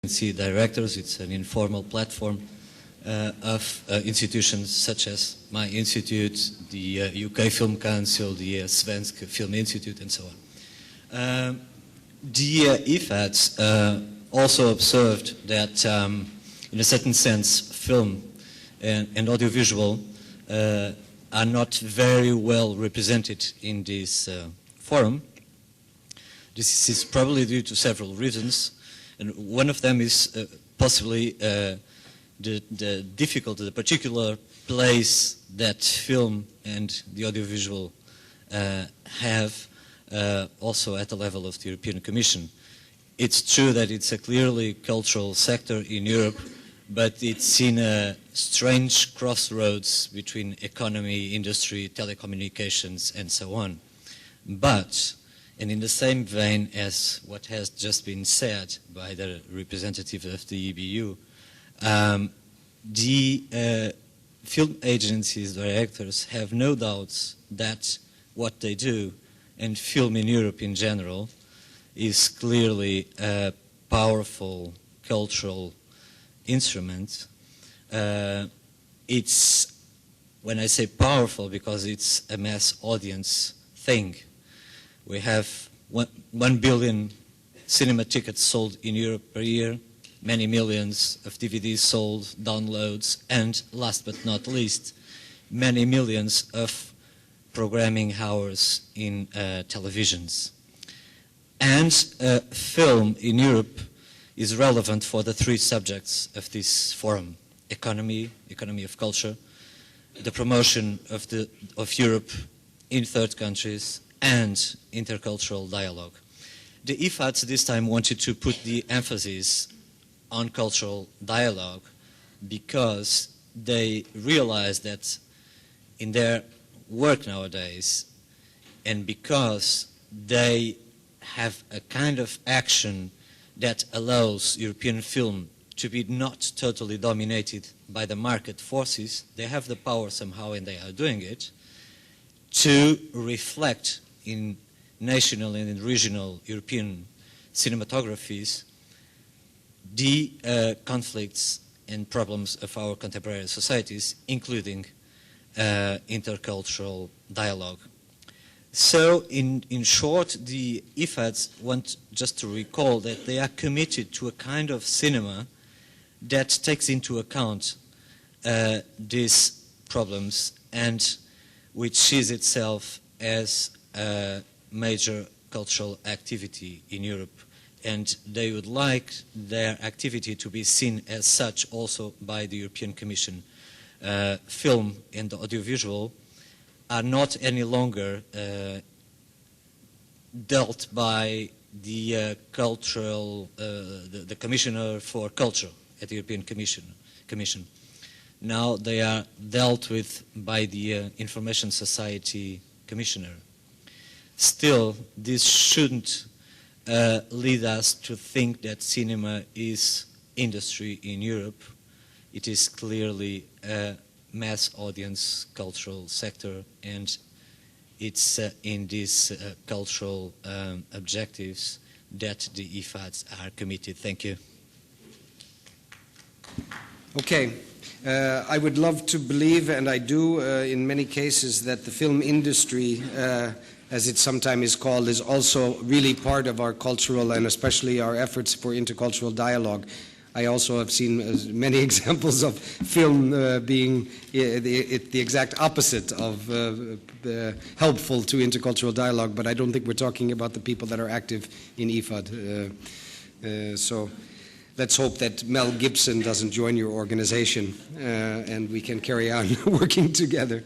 directors. It's an informal platform of institutions such as my institute, the UK Film Council, the Svensk Film Institute, and so on. The IFADs also observed that, in a certain sense, film and audiovisual are not very well represented in this forum. This is probably due to several reasons, and one of them is possibly the difficulty, the particular place that film and the audiovisual have also at the level of the European Commission. It's true that it's a clearly cultural sector in Europe, but it's in a strange crossroads between economy, industry, telecommunications, and so on. But, and in the same vein as what has just been said by the representative of the EBU, the film agencies, directors have no doubts that what they do, and film in Europe in general, is clearly a powerful cultural instrument. It's, when I say powerful, because it's a mass audience thing. We have 1 billion cinema tickets sold in Europe per year, many millions of DVDs sold, downloads, and last but not least, many millions of programming hours in televisions. And film in Europe is relevant for the three subjects of this forum: economy, economy of culture, the promotion of Europe in third countries, and intercultural dialogue. The IFADs this time wanted to put the emphasis on cultural dialogue because they realized that in their work nowadays, and because they have a kind of action that allows European film to be not totally dominated by the market forces, they have the power somehow, and they are doing it, to reflect in national and in regional European cinematographies the conflicts and problems of our contemporary societies, including intercultural dialogue. So, in short, the IFADs want just to recall that they are committed to a kind of cinema that takes into account these problems and which sees itself as a major cultural activity in Europe. And they would like their activity to be seen as such also by the European Commission. Film and audiovisual are not any longer dealt by the the Commissioner for Culture at the European Commission. Now they are dealt with by the Information Society Commissioner. Still, this shouldn't lead us to think that cinema is industry in Europe. It is clearly a mass audience cultural sector, and it's in these cultural objectives that the IFADs are committed. Thank you. Okay. I would love to believe, and I do in many cases, that the film industry, as it sometimes is called, is also really part of our cultural and especially our efforts for intercultural dialogue. I also have seen many examples of film being the exact opposite of helpful to intercultural dialogue, but I don't think we're talking about the people that are active in IFAD. So let's hope that Mel Gibson doesn't join your organization and we can carry on working together.